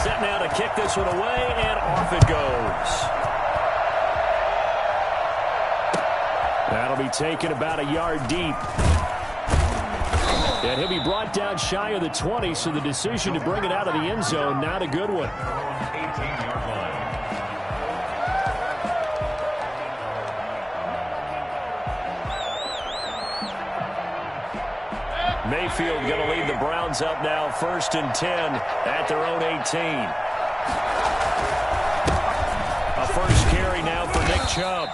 Set now to kick this one away, and off it goes. That'll be taken about a yard deep. And he'll be brought down shy of the 20, so the decision to bring it out of the end zone, not a good one. 18-yard line. Mayfield going to lead the Browns up now, 1st and 10 at their own 18. A first carry now for Nick Chubb.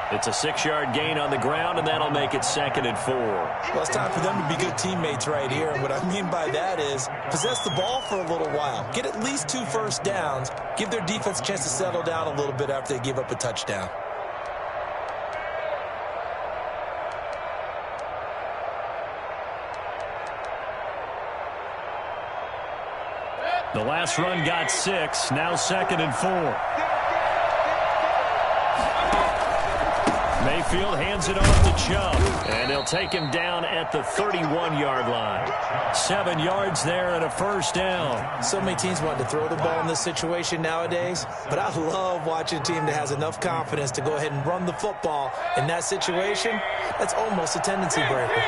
It's a 6-yard gain on the ground, and that'll make it 2nd and 4. Well, it's time for them to be good teammates right here. And what I mean by that is possess the ball for a little while. Get at least 2 first downs. Give their defense a chance to settle down a little bit after they give up a touchdown. The last run got 6. Now 2nd and 4. Mayfield hands it off to Chubb, and they'll take him down at the 31-yard line. 7 yards there and a first down. So many teams want to throw the ball in this situation nowadays, but I love watching a team that has enough confidence to go ahead and run the football in that situation. That's almost a tendency breaker.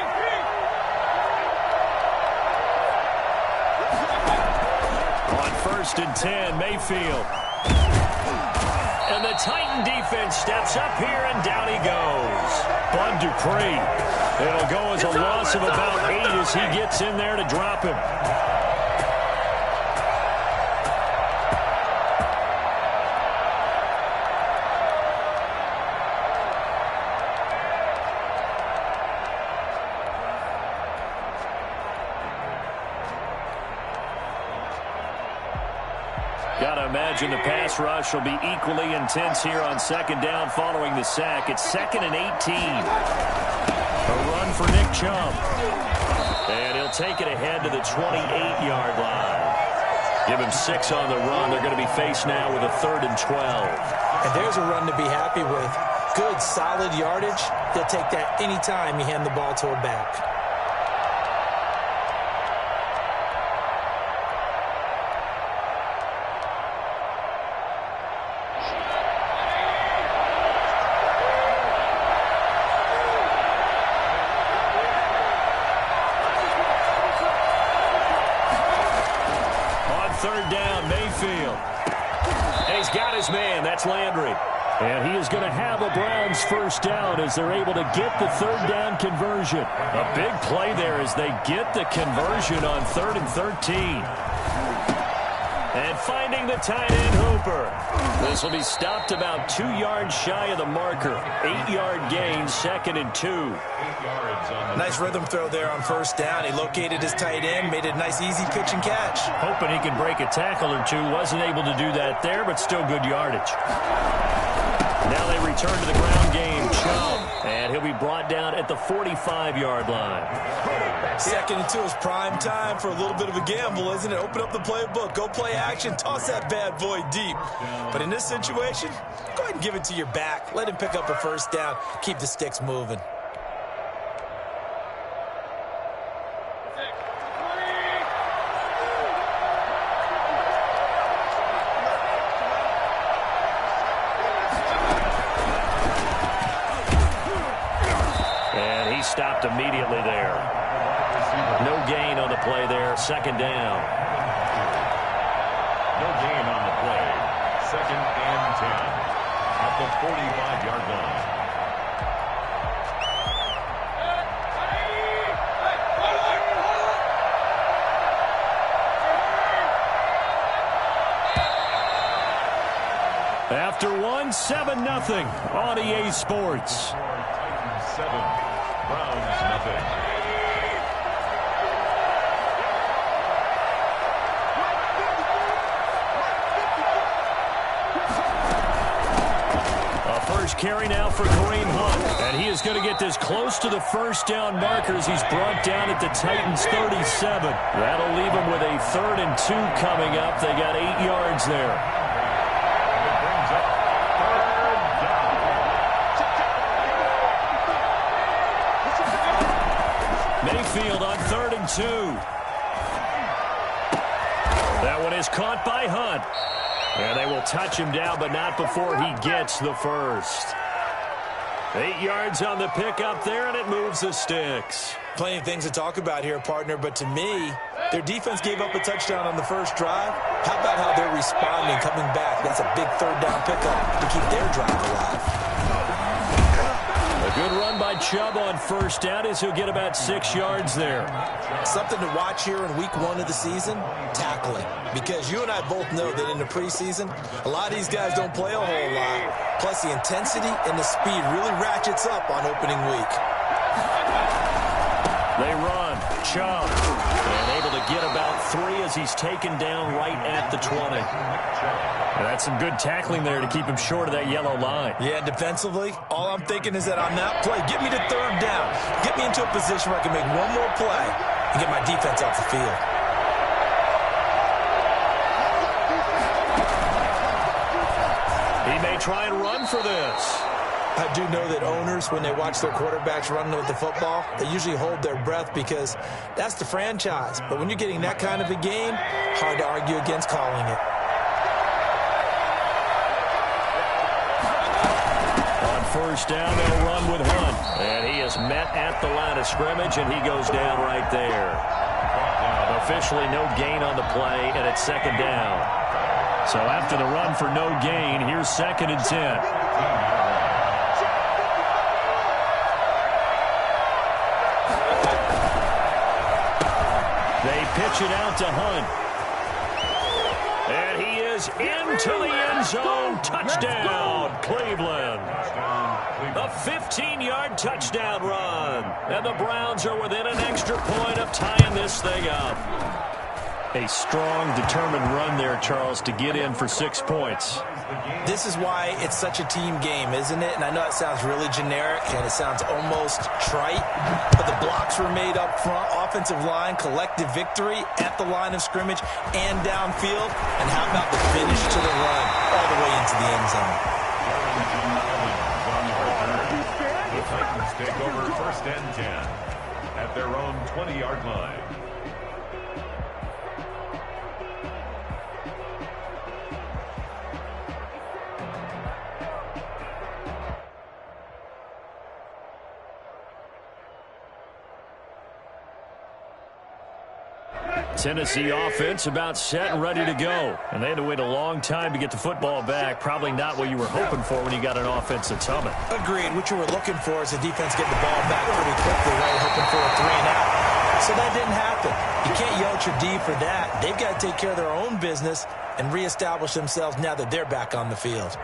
On 1st and 10, Mayfield. And the Titan defense steps up here, and down he goes. Bud Dupree. It'll go as a loss of about 8 as he gets in there to drop him. Gotta imagine the pass rush will be equally intense here on 2nd down following the sack. It's 2nd and 18. A run for Nick Chubb. And he'll take it ahead to the 28-yard line. Give him 6 on the run. They're going to be faced now with a 3rd and 12. And there's a run to be happy with. Good, solid yardage. They'll take that anytime you hand the ball to a back. Man, that's Landry. And he is going to have a Browns first down as they're able to get the 3rd down conversion. A big play there as they get the conversion on 3rd and 13. And finding the tight end Hooper. This will be stopped about 2 yards shy of the marker. 8-yard gain, 2nd and 2. Nice rhythm throw there on 1st down. He located his tight end, made it a nice easy pitch and catch. Hoping he can break a tackle or 2. Wasn't able to do that there, but still good yardage. Now they return to the ground game. Chubb. And he'll be brought down at the 45-yard line. 2nd and 2 is prime time for a little bit of a gamble, isn't it? Open up the playbook, go play action, toss that bad boy deep. But in this situation, go ahead and give it to your back. Let him pick up a first down. Keep the sticks moving. Stopped immediately there. No gain on the play there. 2nd down. No gain on the play. 2nd and 10 at the 45-yard line. After 7-0 on EA Sports. Titans 7, Browns nothing. A first carry now for Kareem Hunt. And he is going to get this close to the first down markers. He's brought down at the Titans 37. That'll leave him with a 3rd and 2 coming up. They got 8 yards there. Mayfield on 3rd and 2. That one is caught by Hunt. And they will touch him down, but not before he gets the first. 8 yards on the pickup there, and it moves the sticks. Plenty of things to talk about here, partner, but to me, their defense gave up a touchdown on the first drive. How about how they're responding, coming back? That's a big third down pickup to keep their drive alive. A good run by Chubb on first down as he'll get about 6 yards there. Something to watch here in week 1 of the season, tackling. Because you and I both know that in the preseason, a lot of these guys don't play a whole lot. Plus, the intensity and the speed really ratchets up on opening week. They run. Chubb. And able to get about 3 as he's taken down right at the 20. And that's some good tackling there to keep him short of that yellow line. Yeah, defensively, all I'm thinking is that on that play, get me to third down. Get me into a position where I can make one more play and get my defense off the field. He may try and run for this. I do know that owners, when they watch their quarterbacks running with the football, they usually hold their breath because that's the franchise. But when you're getting that kind of a game, hard to argue against calling it. On first down, they'll run with Hunt. And he is met at the line of scrimmage, and he goes down right there. Officially no gain on the play, and it's second down. So after the run for no gain, here's 2nd and 10. They pitch it out to Hunt. And he is into the end zone. Touchdown, Cleveland. A 15-yard touchdown run. And the Browns are within an extra point of tying this thing up. A strong, determined run there, Charles, to get in for 6 points. This is why it's such a team game, isn't it? And I know it sounds really generic and it sounds almost trite, but the blocks were made up front, offensive line, collective victory at the line of scrimmage and downfield. And how about the finish to the run all the way into the end zone? The Titans take over 1st and 10 at their own 20-yard line. Tennessee offense about set and ready to go. And they had to wait a long time to get the football back. Probably not what you were hoping for when you got an offense that's humming. Agreed. What you were looking for is the defense getting the ball back pretty quickly, right? Hoping for a 3 and out. So that didn't happen. You can't yell at your D for that. They've got to take care of their own business and reestablish themselves now that they're back on the field.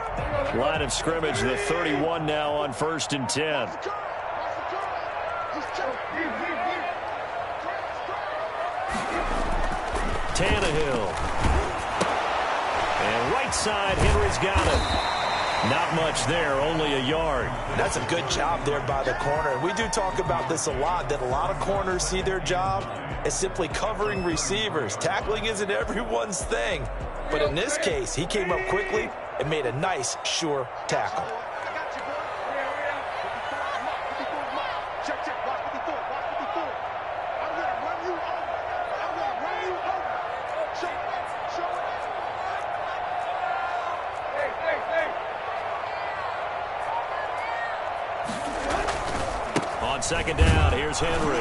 Line of scrimmage, the 31 now on 1st and 10. Tannehill. And right side, Henry's got it. Not much there, only a yard. That's a good job there by the corner. We do talk about this a lot, that a lot of corners see their job as simply covering receivers. Tackling isn't everyone's thing. But in this case, he came up quickly and made a nice, sure tackle. On 2nd down, here's Henry.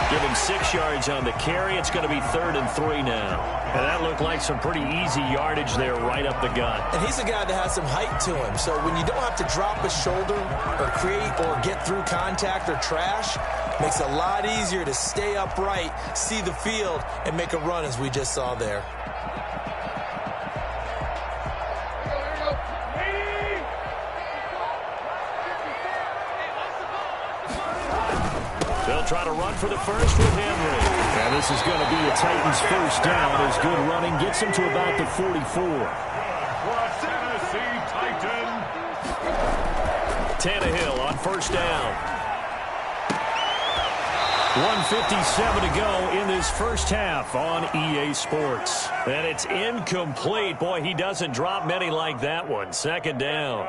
Give him 6 yards on the carry. It's going to be 3rd and 3 now. And that looked like some pretty easy yardage there right up the gut. And he's a guy that has some height to him. So when you don't have to drop a shoulder or create or get through contact or trash, makes it a lot easier to stay upright, see the field, and make a run as we just saw there. They'll try to run for the first with Henry. And this is going to be a Titans first down as good running gets him to about the 44. Tennessee Titan. Tannehill on first down. 1:57 to go in this first half on EA Sports. And it's incomplete. Boy, he doesn't drop many like that one. 2nd down.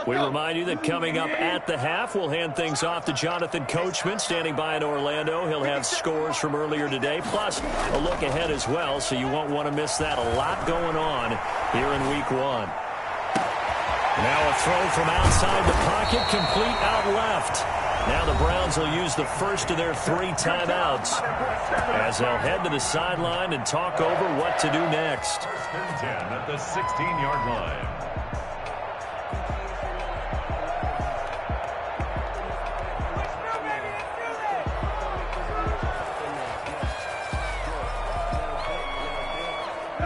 We remind you that coming up at the half, we'll hand things off to Jonathan Coachman, standing by in Orlando. He'll have scores from earlier today, plus a look ahead as well, so you won't want to miss that. A lot going on here in Week 1. Now a throw from outside the pocket, complete out left. Now the Browns will use the first of their 3 timeouts as they'll head to the sideline and talk over what to do next. First and 10 at the 16-yard line.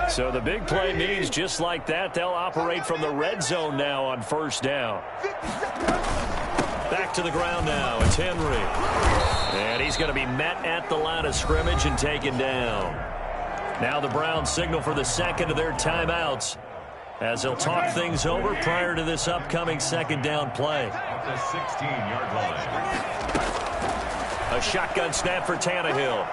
So the big play means just like that, they'll operate from the red zone now on first down. Back to the ground now. It's Henry. And he's going to be met at the line of scrimmage and taken down. Now the Browns signal for the second of their timeouts as they'll talk things over prior to this upcoming second down play. At the 16-yard line. A shotgun snap for Tannehill.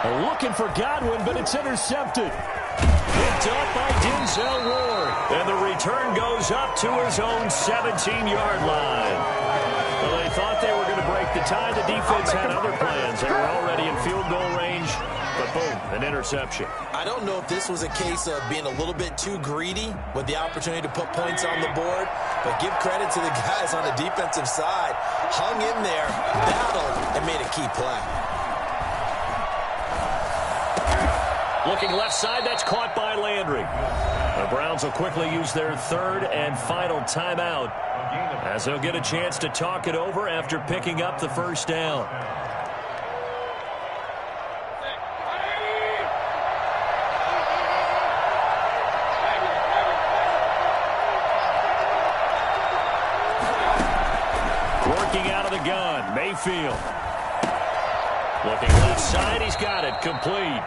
Looking for Godwin, but it's intercepted. Picked up by Denzel Ward. And the return goes up to his own 17-yard line. Well, they thought they were going to break the tie. The defense had other plans. They were already in field goal range, but boom, an interception. I don't know if this was a case of being a little bit too greedy with the opportunity to put points on the board, but give credit to the guys on the defensive side. Hung in there, battled, and made a key play. Looking left side, that's caught by Landry. The Browns will quickly use their third and final timeout as they'll get a chance to talk it over after picking up the first down. Working out of the gun, Mayfield. Looking left side, he's got it, complete.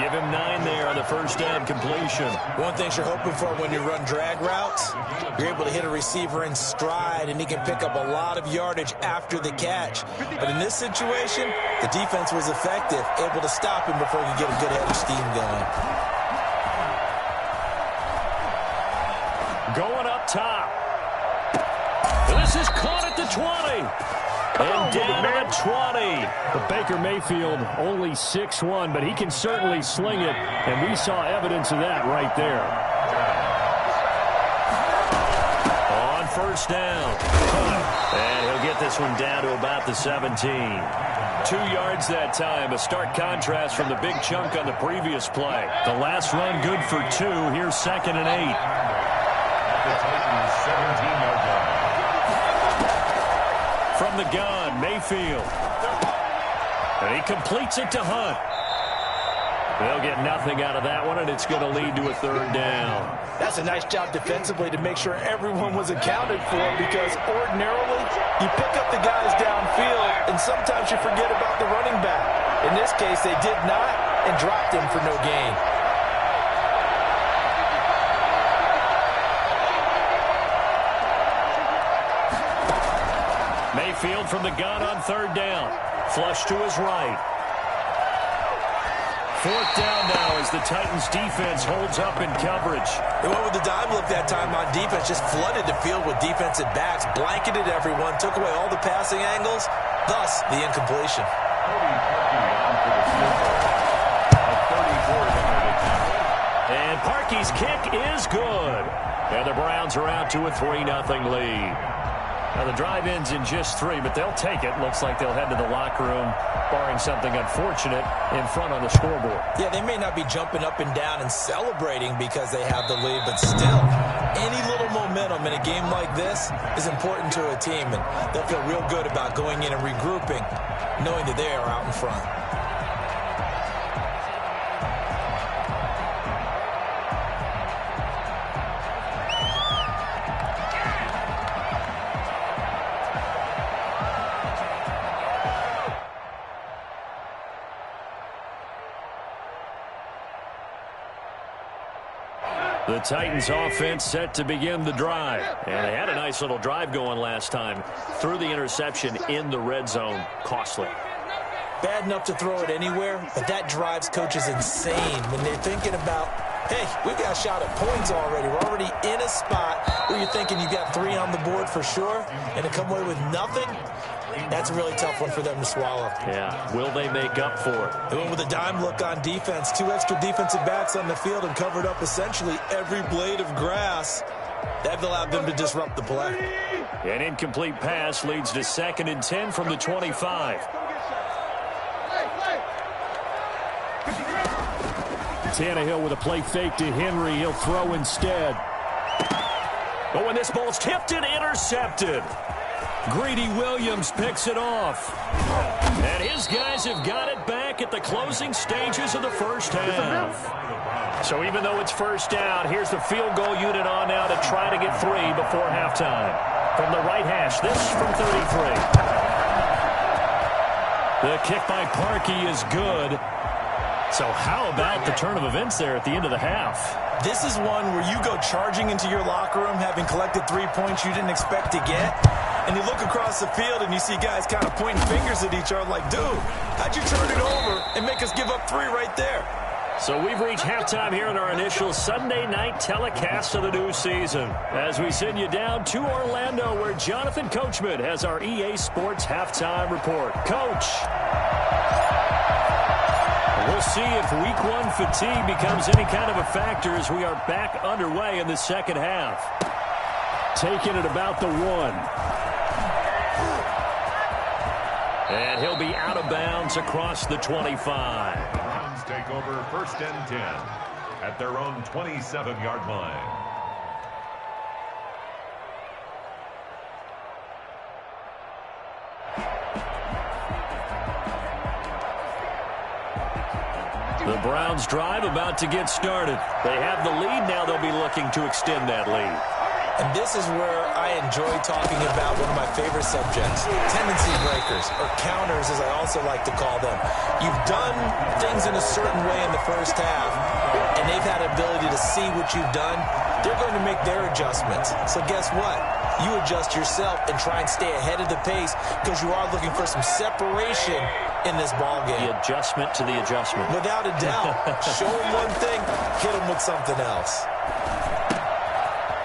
Give him 9 there on the first down completion. One thing you're hoping for when you run drag routes, you're able to hit a receiver in stride, and he can pick up a lot of yardage after the catch. But in this situation, the defense was effective, able to stop him before he could get a good head of steam going. Going up top. This is caught at the 20. And down at 20. But Baker Mayfield only 6'1", but he can certainly sling it, and we saw evidence of that right there. On first down. And he'll get this one down to about the 17. 2 yards that time. A stark contrast from the big chunk on the previous play. The last run good for 2. Here's 2nd and 8. The Titans' 17-yard line. From the gun, Mayfield. And he completes it to Hunt. They'll get nothing out of that one, and it's going to lead to a third down. That's a nice job defensively to make sure everyone was accounted for, because ordinarily you pick up the guys downfield, and sometimes you forget about the running back. In this case, they did not and dropped him for no gain. Mayfield from the gun on third down. Flush to his right. 4th down now as the Titans defense holds up in coverage. They went with the dime look that time on defense, just flooded the field with defensive backs, blanketed everyone, took away all the passing angles, thus the incompletion. And Parkey's kick is good. And the Browns are out to a 3-0 lead. Now, the drive ends in just 3, but they'll take it. Looks like they'll head to the locker room, barring something unfortunate, in front on the scoreboard. Yeah, they may not be jumping up and down and celebrating because they have the lead, but still, any little momentum in a game like this is important to a team, and they'll feel real good about going in and regrouping, knowing that they are out in front. The Titans offense set to begin the drive. And they had a nice little drive going last time. Threw the interception in the red zone. Costly. Bad enough to throw it anywhere, but that drives coaches insane when they're thinking about hey, we've got a shot at points already. We're already in a spot where you're thinking you got 3 on the board for sure, and to come away with nothing, that's a really tough one for them to swallow. Yeah, will they make up for it? They went with a dime look on defense. 2 extra defensive backs on the field and covered up essentially every blade of grass. That allowed them to disrupt the play. An incomplete pass leads to 2nd and 10 from the 25. Tannehill with a play fake to Henry. He'll throw instead. Oh, and this ball's tipped and intercepted. Greedy Williams picks it off. And his guys have got it back at the closing stages of the first half. So even though it's first down, here's the field goal unit on now to try to get 3 before halftime. From the right hash, this from 33. The kick by Parkey is good. So how about the turn of events there at the end of the half? This is one where you go charging into your locker room having collected 3 points you didn't expect to get. And you look across the field and you see guys kind of pointing fingers at each other like, dude, how'd you turn it over and make us give up 3 right there? So we've reached halftime here in our initial Sunday night telecast of the new season. As we send you down to Orlando, where Jonathan Coachman has our EA Sports halftime report. Coach. We'll see if week 1 fatigue becomes any kind of a factor as we are back underway in the second half. Taking it about the 1. And he'll be out of bounds across the 25. Browns take over 1st and 10 at their own 27-yard line. The Browns drive about to get started. They have the lead. Now they'll be looking to extend that lead. And this is where I enjoy talking about one of my favorite subjects, tendency breakers, or counters as I also like to call them. You've done things in a certain way in the first half, and they've had the ability to see what you've done. They're going to make their adjustments. So guess what? You adjust yourself and try and stay ahead of the pace because you are looking for some separation in this ball game. The adjustment to the adjustment. Without a doubt. Show them one thing, hit them with something else.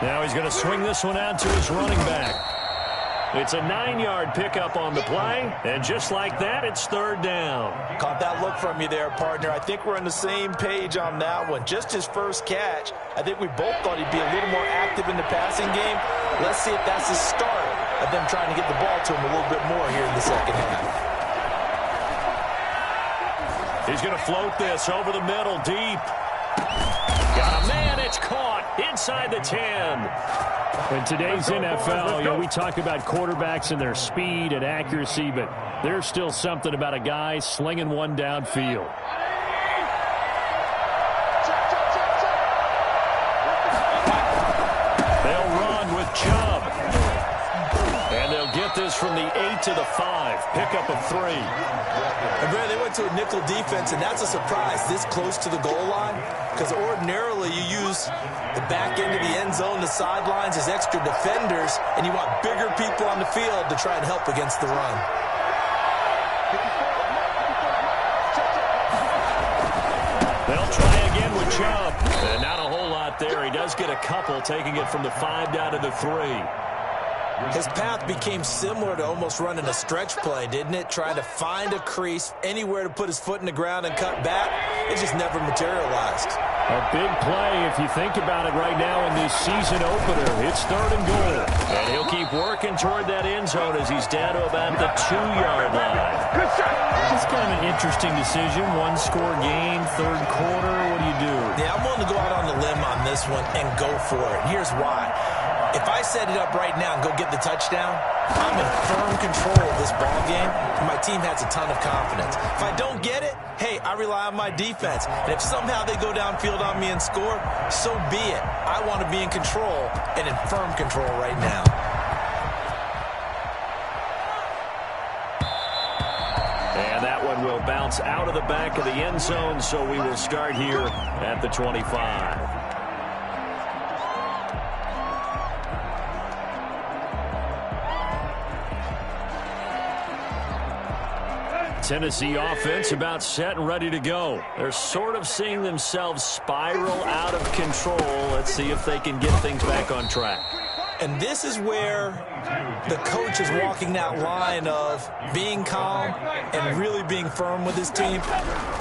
Now he's going to swing this one out to his running back. It's a 9-yard pickup on the play, and just like that, it's 3rd down. Caught that look from you there, partner. I think we're on the same page on that one. Just his first catch, I think we both thought he'd be a little more active in the passing game. Let's see if that's the start of them trying to get the ball to him a little bit more here in the second half. He's going to float this over the middle, deep. Got a man, it's caught inside the 10. In today's NFL, we talk about quarterbacks and their speed and accuracy, but there's still something about a guy slinging one downfield. They'll run with Chubb. And they'll get this from the 8 to the 5. Pickup of 3. And Brad, they went to a nickel defense, and that's a surprise this close to the goal line, because ordinarily you use the back end of the end zone, the sidelines as extra defenders, and you want bigger people on the field to try and help against the run. They'll try again with Chubb. And not a whole lot there. He does get a couple, taking it from the 5 down to the 3. His path became similar to almost running a stretch play, didn't it? Trying to find a crease, anywhere to put his foot in the ground and cut back. It just never materialized. A big play if you think about it right now in this season opener. It's 3rd and goal. And he'll keep working toward that end zone as he's down to about the 2-yard line. It's kind of an interesting decision. 1-score game, 3rd quarter. What do you do? Yeah, I'm willing to go out on the limb on this one and go for it. Here's why. If I set it up right now and go get the touchdown, I'm in firm control of this ball game, and my team has a ton of confidence. If I don't get it, hey, I rely on my defense. And if somehow they go downfield on me and score, so be it. I want to be in control and in firm control right now. And that one will bounce out of the back of the end zone, so we will start here at the 25. Tennessee offense about set and ready to go. They're sort of seeing themselves spiral out of control. Let's see if they can get things back on track. And this is where the coach is walking that line of being calm and really being firm with his team.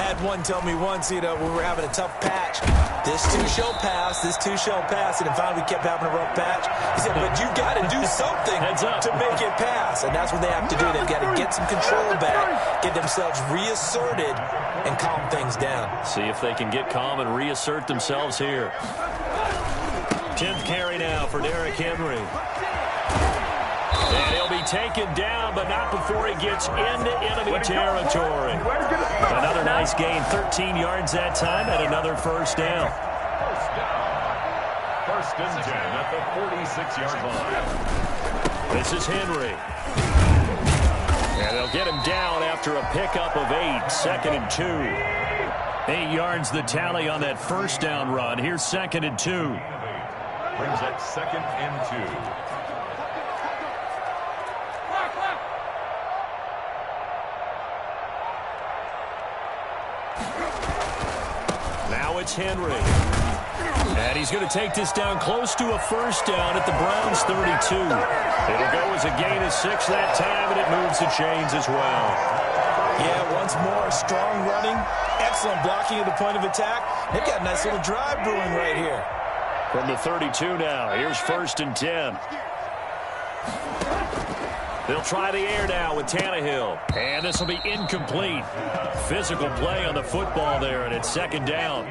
Had one tell me once, when we were having a tough patch, this too shall pass, this too shall pass. And finally we kept having a rough patch. He said, but you got to do something to make it pass. And that's what they have to do. They've got to get some control back, get themselves reasserted, and calm things down. See if they can get calm and reassert themselves here. 10th carry now for Derrick Henry. And he'll be taken down, but not before he gets into enemy territory. Another nice gain, 13 yards that time, and another first down. First and 10 at the 46-yard line. This is Henry. And they'll get him down after a pickup of 8, 2nd and 2. 8 yards the tally on that first down run. Here's 2nd and 2. Brings up 2nd and 2. Now it's Henry. And he's going to take this down close to a first down at the Browns' 32. It'll go as a gain of 6 that time, and it moves the chains as well. Yeah, once more, strong running, excellent blocking at the point of attack. They've got a nice little drive brewing right here. From the 32 now, here's 1st and 10. They'll try the air now with Tannehill. And this will be incomplete. Physical play on the football there, and it's 2nd down.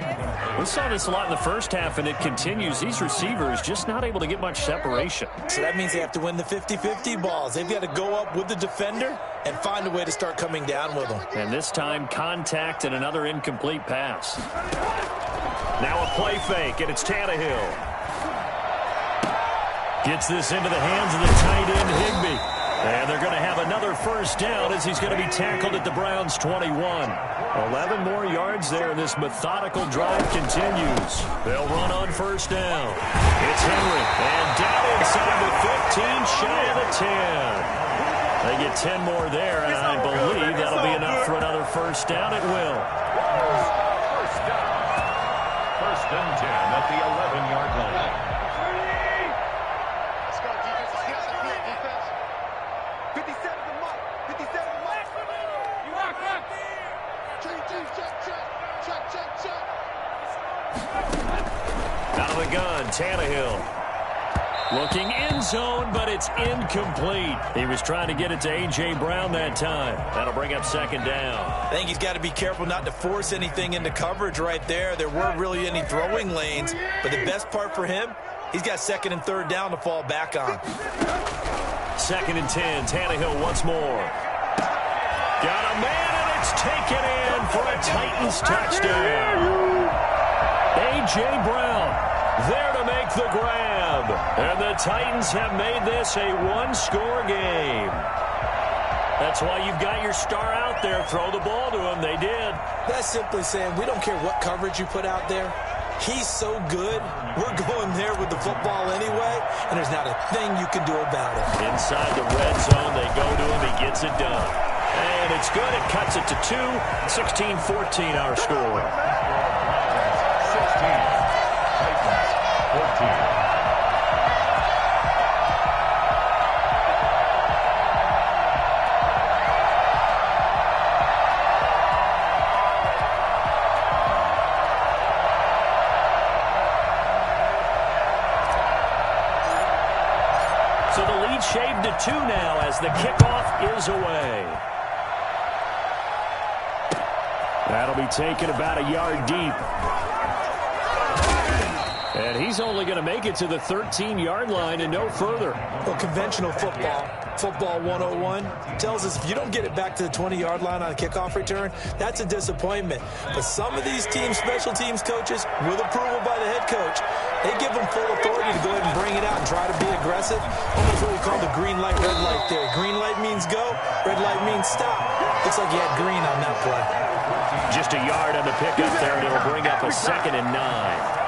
We saw this a lot in the first half, and it continues. These receivers just not able to get much separation. So that means they have to win the 50-50 balls. They've got to go up with the defender and find a way to start coming down with them. And this time, contact and another incomplete pass. Now a play fake, and it's Tannehill. Gets this into the hands of the tight end, Higbee. And they're going to have another first down as he's going to be tackled at the Browns' 21. 11 more yards there, and this methodical drive continues. They'll run on first down. It's Henry, and down inside the 15, shy of the 10. They get 10 more there, and I believe that'll be enough for another first down. It will. First down. 1st and 10 at the 11-yard line. Let's go, defense. Let's get some clear defense. 57 to Mike. 57 to Mike. You rock. Check. Out of the gun, Tannehill. Looking end zone, but it's incomplete. He was trying to get it to A.J. Brown that time. That'll bring up 2nd down. I think he's got to be careful not to force anything into coverage right there. There weren't really any throwing lanes, but the best part for him, he's got 2nd and 3rd down to fall back on. 2nd and 10, Tannehill once more. Got a man, and it's taken in for a Titans touchdown. A.J. Brown there to make the grab. And the Titans have made this a one-score game. That's why you've got your star out there. Throw the ball to him. They did. That's simply saying we don't care what coverage you put out there. He's so good. We're going there with the football anyway, and there's not a thing you can do about it. Inside the red zone, they go to him. He gets it done. And it's good. It cuts it to 2. 16-14 our score. 16. Titans 14. So the lead shaved to 2 now as the kickoff is away. That'll be taken about a yard deep. And he's only going to make it to the 13-yard line and no further. Well, conventional football 101, tells us if you don't get it back to the 20-yard line on a kickoff return, that's a disappointment. But some of these teams, special teams coaches, with approval by the head coach, they give them full authority to go ahead and bring it out and try to be aggressive. Almost what we call the green light, red light there. Green light means go, red light means stop. Looks like you had green on that play. Just a yard on the pickup there, and it'll bring up a 2nd and 9.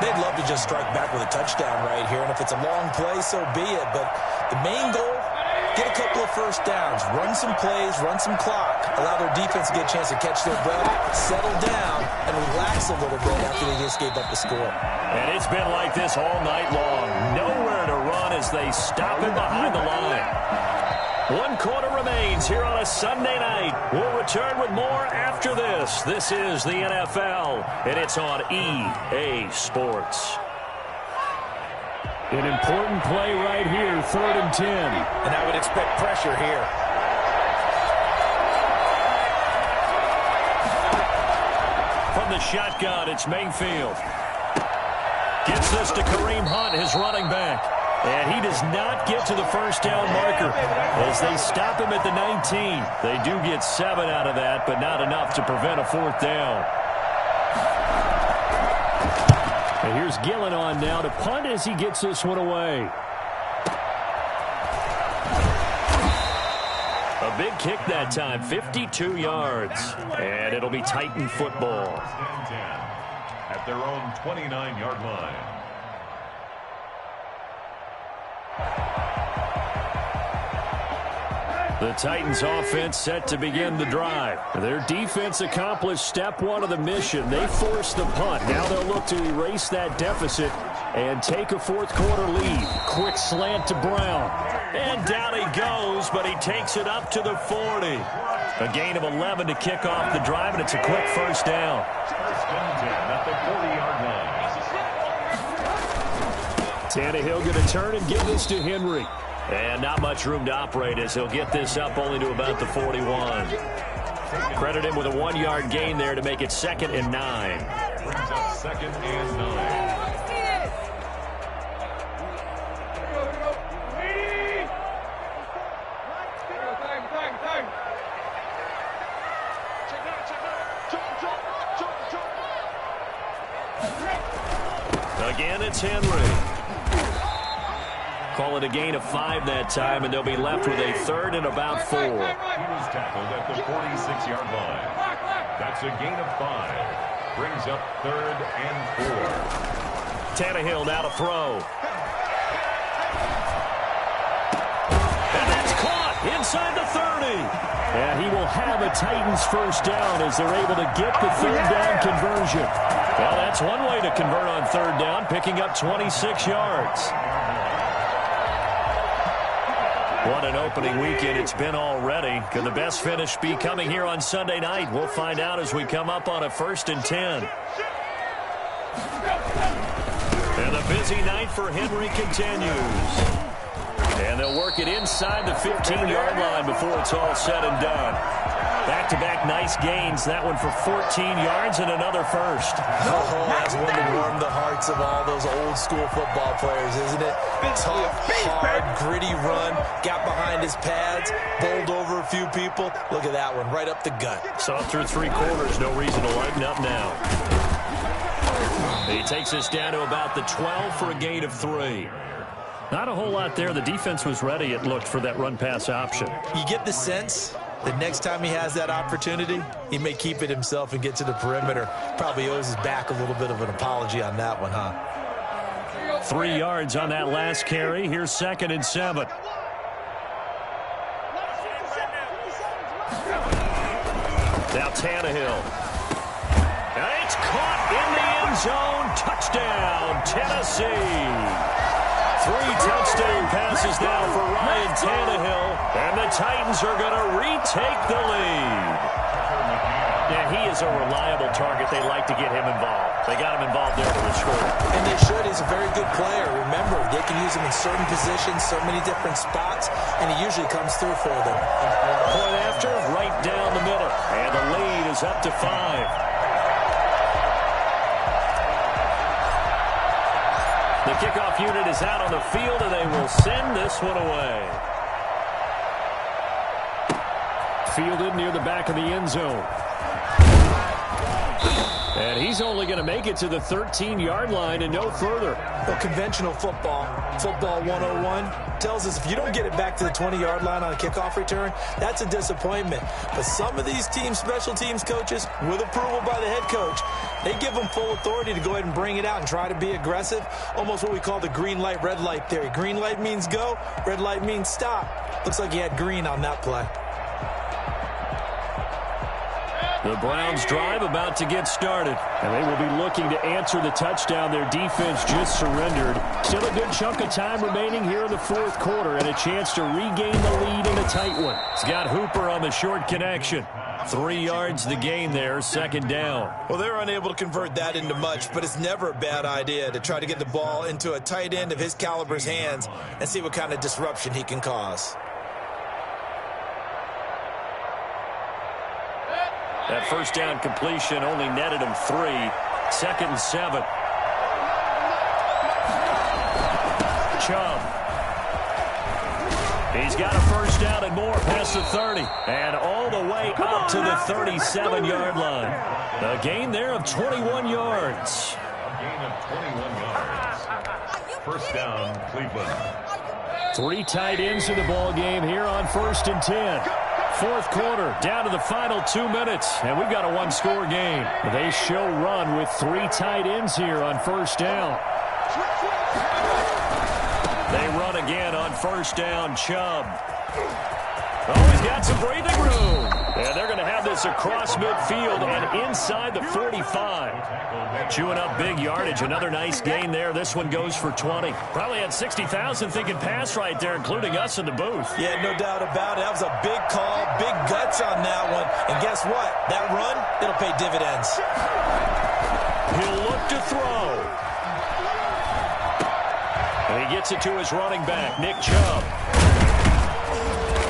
They'd love to just strike back with a touchdown right here, and if it's a long play, so be it. But the main goal Get a couple of first downs, run some plays, run some clock, allow their defense to get a chance to catch their breath, settle down, and relax a little bit after they just gave up the score. And it's been like this all night long. Nowhere to run as they stop him behind the line. 1 quarter remains here on a Sunday night. We'll return with more after this. This is the NFL, and it's on EA Sports. An important play right here, 3rd and 10. And I would expect pressure here. From the shotgun, it's Mayfield. Gets this to Kareem Hunt, his running back. And he does not get to the first down marker as they stop him at the 19. They do get 7 out of that, but not enough to prevent a 4th down. And here's Gillen on now to punt as he gets this one away. A big kick that time, 52 yards. And it'll be Titan football. At their own 29-yard line. The Titans offense set to begin the drive. Their defense accomplished step 1 of the mission. They forced the punt. Now they'll look to erase that deficit and take a 4th quarter lead. Quick slant to Brown. And down he goes, but he takes it up to the 40. A gain of 11 to kick off the drive, and it's a quick first down. First and 10 at the 40-yard line. Tannehill going to turn and give this to Henry. And not much room to operate as he'll get this up only to about the 41. Credit him with a 1-yard gain there to make it 2nd and 9. Brings up 2nd and 9. Again, it's Henry. Call it a gain of 5 that time, and they'll be left with a 3rd and about 4. He was tackled at the 46-yard line. That's a gain of 5. Brings up 3rd and 4. Tannehill now to throw. And that's caught inside the 30. And he will have a Titans first down as they're able to get the 3rd down conversion. Well, that's one way to convert on 3rd down, picking up 26 yards. What an opening weekend it's been already. Could the best finish be coming here on Sunday night? We'll find out as we come up on a 1st and 10. And the busy night for Henry continues. And they'll work it inside the 15-yard line before it's all said and done. Back-to-back nice gains. That one for 14 yards and another first. Oh, that's one to warm the hearts of all those old-school football players, isn't it? Tough, hard, gritty run. Got behind his pads. Bowled over a few people. Look at that one, right up the gut. Saw through 3 quarters. No reason to lighten up now. He takes us down to about the 12 for a gain of 3. Not a whole lot there. The defense was ready, it looked, for that run-pass option. You get the sense that next time he has that opportunity, he may keep it himself and get to the perimeter. Probably owes his back a little bit of an apology on that one, huh? 3 yards on that last carry. Here's 2nd and 7. Now Tannehill. And it's caught in the end zone. Touchdown, Tennessee. 3 touchdown passes now for Ryan Tannehill, and the Titans are going to retake the lead. Yeah, he is a reliable target. They like to get him involved. They got him involved there for the score. And they should. He's a very good player. Remember, they can use him in certain positions, so many different spots, and he usually comes through for them. Point after, right down the middle, and the lead is up to 5. The kickoff unit is out on the field, and they will send this one away. Fielded near the back of the end zone. And he's only going to make it to the 13-yard line and no further. Well, conventional football 101, tells us if you don't get it back to the 20-yard line on a kickoff return, that's a disappointment. But some of these special teams coaches, with approval by the head coach, they give them full authority to go ahead and bring it out and try to be aggressive. Almost what we call the green light, red light theory. Green light means go, red light means stop. Looks like he had green on that play. The Browns drive about to get started. And they will be looking to answer the touchdown their defense just surrendered. Still a good chunk of time remaining here in the fourth quarter and a chance to regain the lead in a tight one. He's got Hooper on the short connection. 3 yards the gain there, second down. Well, they were unable to convert that into much, but it's never a bad idea to try to get the ball into a tight end of his caliber's hands and see what kind of disruption he can cause. That first down completion only netted him 3. 2nd and 7. Chubb. He's got a first down and more past the 30. And all the way up to the 37-yard line. A gain there of 21 yards. A gain of 21 yards. First down, Cleveland. 3 tight ends in the ball game here on 1st and 10. Fourth quarter, down to the final 2 minutes, and we've got a one-score game. They show run with 3 tight ends here on first down. They run again on first down, Chubb. Oh, he's got some breathing room. And they're going to have this across midfield and inside the 45. Chewing up big yardage. Another nice gain there. This one goes for 20. Probably had 60,000 thinking pass right there, including us in the booth. Yeah, no doubt about it. That was a big call, big guts on that one. And guess what? That run, it'll pay dividends. He'll look to throw. And he gets it to his running back, Nick Chubb.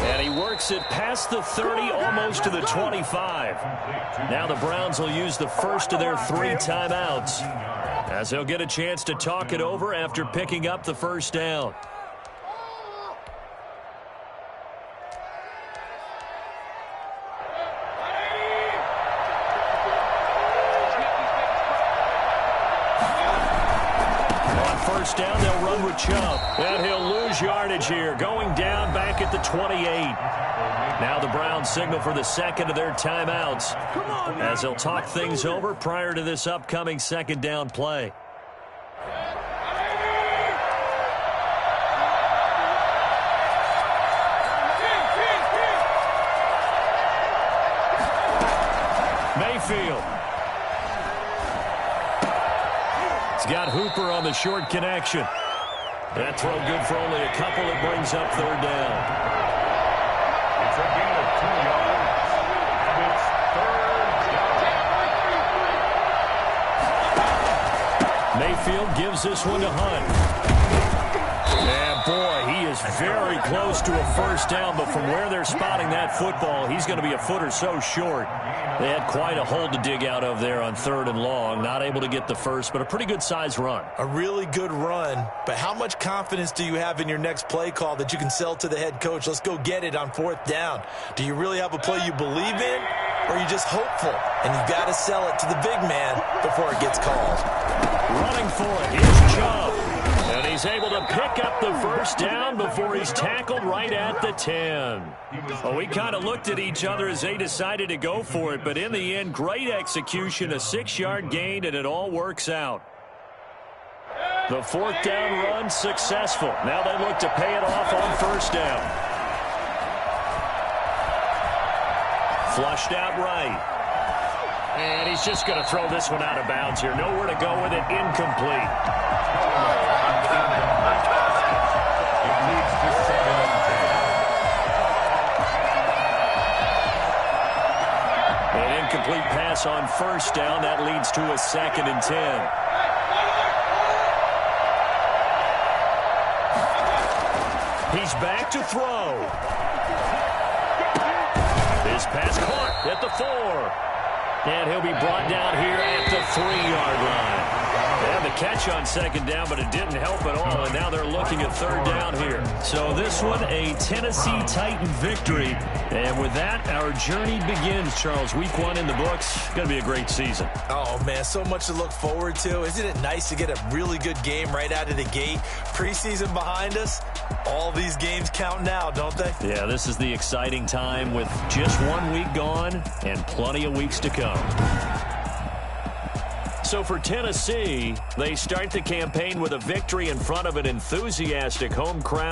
And he works it past the 30, almost to the 25. Now the Browns will use the first of their 3 timeouts, as they'll get a chance to talk it over after picking up the first down. First down, they'll run with Chubb. And he'll lose yardage here, going down back at the 28. Now the Browns signal for the second of their timeouts, as they'll talk things over prior to this upcoming second down play. Mayfield. Got Hooper on the short connection. That throw good for only a couple. It brings up third down. It's a gain of 2 yards. And it's third down. Mayfield gives this one to Hunt. And boy, he is very close to a first down, but from where they're spotting that football, he's going to be a foot or so short. They had quite a hole to dig out of there on 3rd and long. Not able to get the first, but a pretty good size run. A really good run, but how much confidence do you have in your next play call that you can sell to the head coach? Let's go get it on 4th down. Do you really have a play you believe in, or are you just hopeful? And you've got to sell it to the big man before it gets called. Running for it, here's Chubb. And he's able to pick up the first down before he's tackled right at the 10. Well, we kind of looked at each other as they decided to go for it, but in the end, great execution, a 6-yard gain, and it all works out. The 4th down run successful. Now they look to pay it off on first down. Flushed out right. And he's just going to throw this one out of bounds here. Nowhere to go with it. Incomplete. It leads to 2nd and 10. An incomplete pass on first down. That leads to a 2nd and 10. He's back to throw. His pass caught at the 4. And he'll be brought down here at the 3-yard line. They had the catch on 2nd down, but it didn't help at all, and now they're looking at 3rd down here. So this one, a Tennessee Titan victory. And with that, our journey begins, Charles. Week 1 in the books. Going to be a great season. Oh, man, so much to look forward to. Isn't it nice to get a really good game right out of the gate? Preseason behind us. All these games count now, don't they? Yeah, this is the exciting time with just 1 week gone and plenty of weeks to come. So for Tennessee, they start the campaign with a victory in front of an enthusiastic home crowd.